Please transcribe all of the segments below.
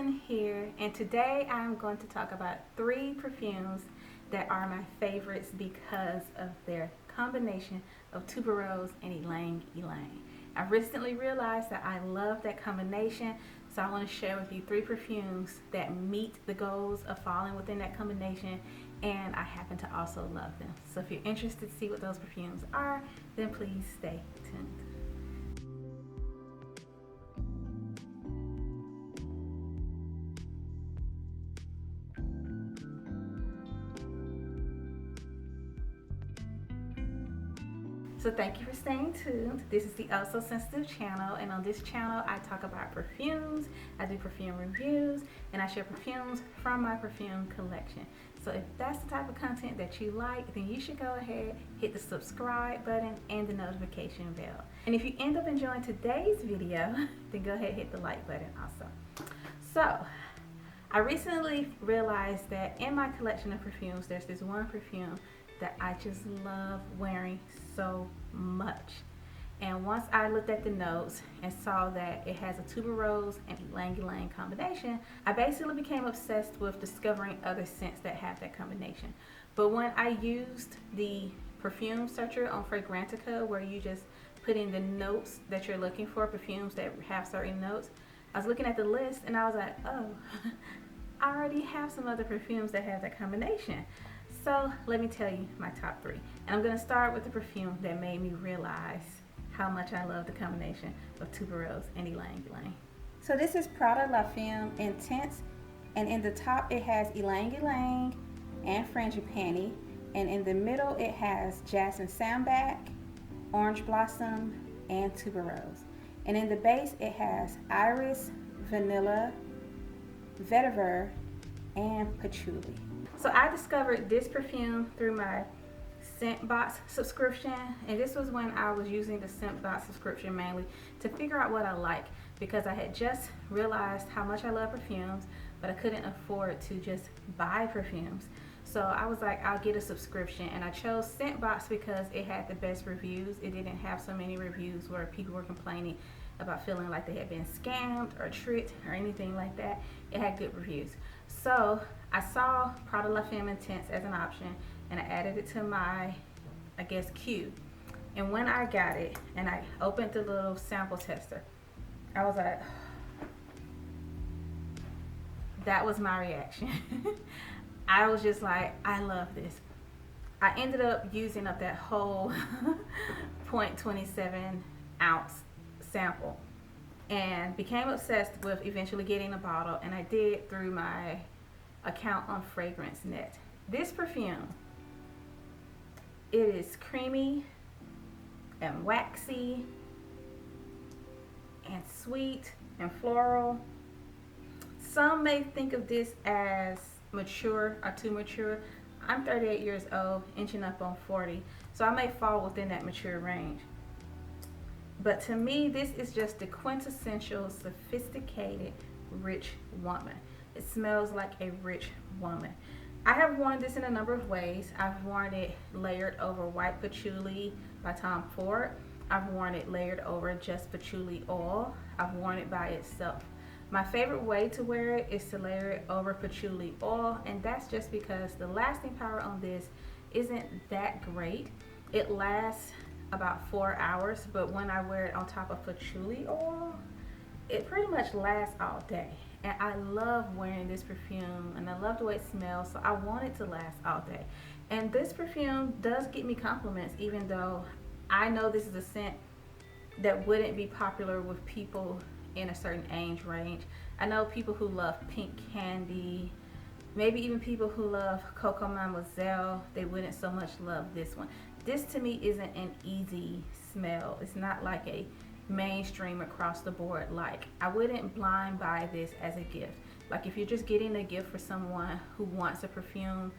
Allison here, and today I'm going to talk about 3 perfumes that are my favorites because of their combination of Tuberose and Ylang-Ylang. I recently realized that I love that combination, so I want to share with you 3 perfumes that meet the goals of falling within that combination, and I happen to also love them. So if you're interested to see what those perfumes are, then please stay tuned. So thank you for staying tuned. This is the Also Sensitive channel, and on this channel I talk about perfumes, I do perfume reviews, and I share perfumes from my perfume collection. So if that's the type of content that you like, then you should go ahead, hit the subscribe button and the notification bell. And if you end up enjoying today's video, then go ahead and hit the like button also. So I recently realized that in my collection of perfumes, there's this one perfume that I just love wearing so much. And once I looked at the notes and saw that it has a Tuberose and Ylang-Ylang combination, I basically became obsessed with discovering other scents that have that combination. But when I used the perfume searcher on Fragrantica, where you just put in the notes that you're looking for, perfumes that have certain notes, I was looking at the list and I was like, oh, I already have some other perfumes that have that combination. So let me tell you my top 3. And I'm going to start with the perfume that made me realize how much I love the combination of Tuberose and Ylang-Ylang. So this is Prada La Femme Intense, and in the top it has Ylang-Ylang and Frangipani, and in the middle it has Jasmine Sambac, Orange Blossom, and Tuberose. And in the base it has Iris, Vanilla, Vetiver, and Patchouli. So I discovered this perfume through my scent box subscription, and this was when I was using the scent box subscription mainly to figure out what I like, because I had just realized how much I love perfumes, but I couldn't afford to just buy perfumes. So I was like, I'll get a subscription, and I chose scent box because it had the best reviews. It didn't have so many reviews where people were complaining about feeling like they had been scammed or tricked or anything like that. It had good reviews. So I saw Prada La Femme Intense as an option, and I added it to my, I guess, queue. And when I got it and I opened the little sample tester, I was like, that was my reaction. I was just like, I love this. I ended up using up that whole 0.27 ounce sample and became obsessed with eventually getting a bottle, and I did through my account on FragranceNet. This perfume, it is creamy and waxy and sweet and floral. Some may think of this as mature or too mature. I'm 38 years old, inching up on 40, so I may fall within that mature range. But to me, this is just the quintessential, sophisticated, rich woman. It smells like a rich woman. I have worn this in a number of ways. I've worn it layered over white patchouli by Tom Ford. I've worn it layered over just patchouli oil. I've worn it by itself. My favorite way to wear it is to layer it over patchouli oil, and that's just because the lasting power on this isn't that great. It lasts about 4 hours, but when I wear it on top of patchouli oil, it pretty much lasts all day. And I love wearing this perfume, and I love the way it smells, so I want it to last all day. And this perfume does get me compliments, even though I know this is a scent that wouldn't be popular with people in a certain age range. I know people who love pink candy, maybe even people who love Coco Mademoiselle, they wouldn't so much love this one. This to me isn't an easy smell. It's not like a mainstream across the board like. I wouldn't blind buy this as a gift. Like if you're just getting a gift for someone who wants a perfume,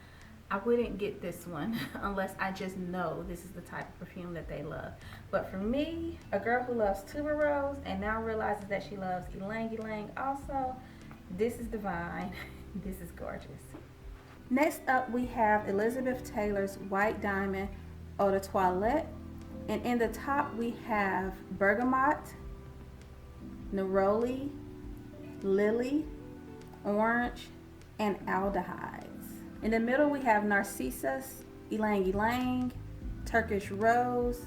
I wouldn't get this one unless I just know this is the type of perfume that they love. But for me, a girl who loves Tuberose and now realizes that she loves Ylang-Ylang also, this is divine. This is gorgeous. Next up we have Elizabeth Taylor's White Diamond Eau de Toilette, and in the top we have Bergamot, Neroli, Lily, orange, and aldehydes. In the middle we have narcissus, ylang-ylang, Turkish rose,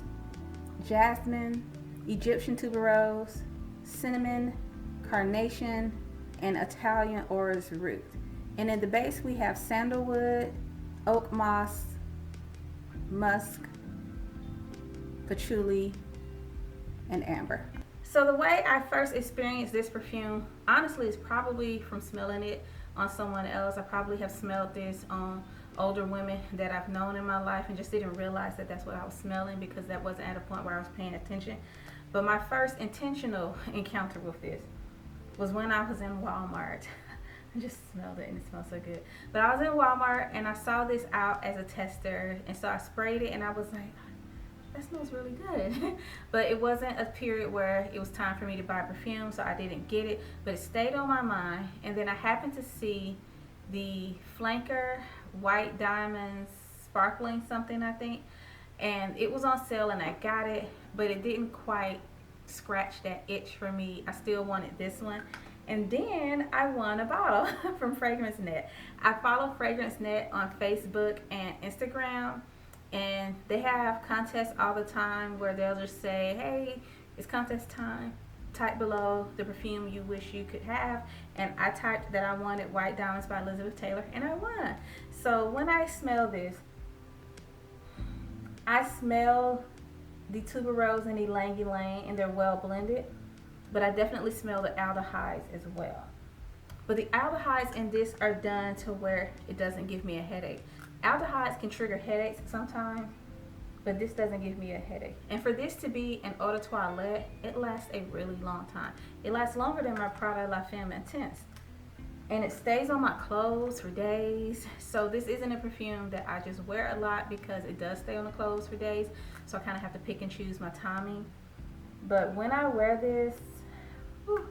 jasmine, Egyptian tuberose, cinnamon, carnation, and Italian orris root. And in the base we have sandalwood, oak moss, musk, patchouli, and amber. So the way I first experienced this perfume, honestly, is probably from smelling it on someone else. I probably have smelled this on older women that I've known in my life and just didn't realize that that's what I was smelling because that wasn't at a point where I was paying attention. But my first intentional encounter with this was when I was in Walmart. I just smelled it and it smells so good. But I was in Walmart and I saw this out as a tester, and so I sprayed it and I was like, that smells really good. But it wasn't a period where it was time for me to buy perfume, so I didn't get it, but it stayed on my mind. And then I happened to see the Flanker White Diamonds Sparkling something, I think, and it was on sale and I got it, but it didn't quite scratch that itch for me. I still wanted this one. And then I won a bottle from Fragrance Net. I follow Fragrance Net on Facebook and Instagram, and they have contests all the time where they'll just say, hey, it's contest time. Type below the perfume you wish you could have. And I typed that I wanted White Diamonds by Elizabeth Taylor, and I won. So when I smell this, I smell the tuberose and ylang-ylang, and they're well blended. But I definitely smell the aldehydes as well. But the aldehydes in this are done to where it doesn't give me a headache. Aldehydes can trigger headaches sometimes, but this doesn't give me a headache. And for this to be an eau de toilette, it lasts a really long time. It lasts longer than my Prada La Femme Intense. And it stays on my clothes for days. So this isn't a perfume that I just wear a lot because it does stay on the clothes for days. So I kind of have to pick and choose my timing. But when I wear this, whew,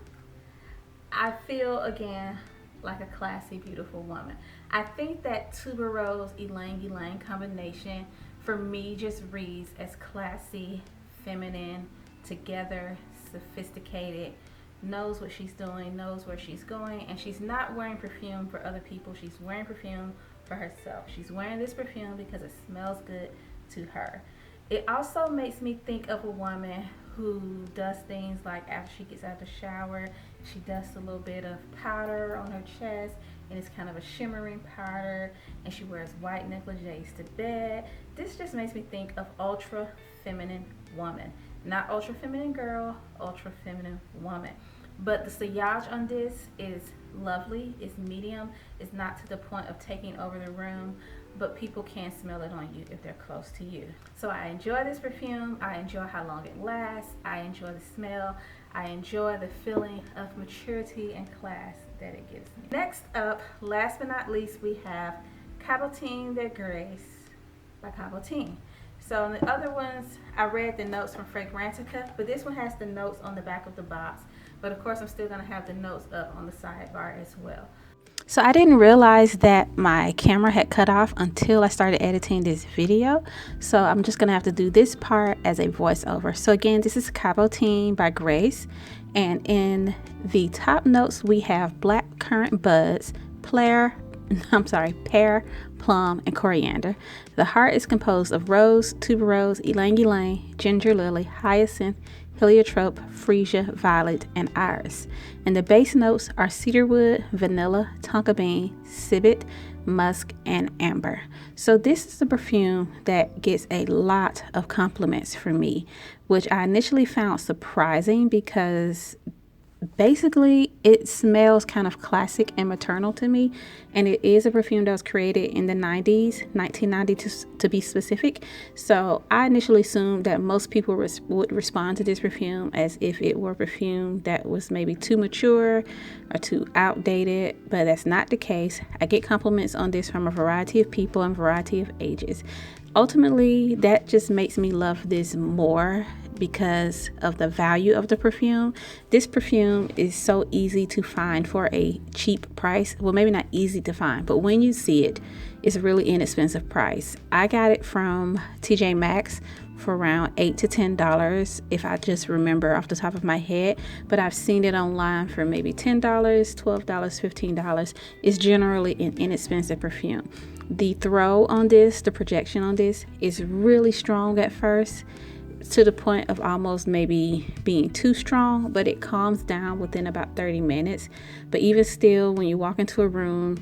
I feel again like a classy, beautiful woman. I think that tuberose ylang-ylang combination for me just reads as classy, feminine, together, sophisticated, knows what she's doing, knows where she's going, and she's not wearing perfume for other people. She's wearing perfume for herself. She's wearing this perfume because it smells good to her. It also makes me think of a woman who does things like after she gets out of the shower, she dusts a little bit of powder on her chest, and it's kind of a shimmering powder, and she wears white negligees to bed. This just makes me think of ultra feminine woman. Not ultra feminine girl, ultra feminine woman. But the sillage on this is lovely, it's medium, it's not to the point of taking over the room, but people can smell it on you if they're close to you. So I enjoy this perfume, I enjoy how long it lasts, I enjoy the smell, I enjoy the feeling of maturity and class that it gives me. Next up, last but not least, we have Cabotine de Gres by Cabo Team. So in the other ones, I read the notes from Fragrantica, but this one has the notes on the back of the box. But of course, I'm still gonna have the notes up on the sidebar as well. So I didn't realize that my camera had cut off until I started editing this video. So I'm just gonna have to do this part as a voiceover. So again, this is Cabo Team by Grace. And in the top notes, we have black currant buds, pear, plum, and coriander. The heart is composed of rose, tuberose, ylang-ylang, ginger lily, hyacinth, heliotrope, freesia, violet, and iris. And the base notes are cedarwood, vanilla, tonka bean, civet, musk, and amber. So this is a perfume that gets a lot of compliments from me, which I initially found surprising because basically it smells kind of classic and maternal to me, and it is a perfume that was created in the 90s, 1990 to be specific. So I initially assumed that most people would respond to this perfume as if it were a perfume that was maybe too mature or too outdated, but that's not the case. I get compliments on this from a variety of people and variety of ages. Ultimately, that just makes me love this more because of the value of the perfume. This perfume is so easy to find for a cheap price. Well, maybe not easy to find, but when you see it, it's a really inexpensive price. I got it from TJ Maxx for around $8 to $10 if I just remember off the top of my head, but I've seen it online for maybe $10, $12, $15. It's generally an inexpensive perfume. The throw on this, the projection on this, is really strong at first, to the point of almost maybe being too strong, but it calms down within about 30 minutes. But even still, when you walk into a room,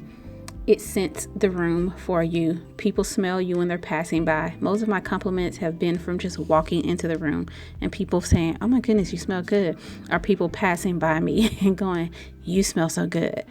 it scents the room for you. People smell you when they're passing by. Most of my compliments have been from just walking into the room and people saying, "Oh my goodness, you smell good," or people passing by me and going, "You smell so good."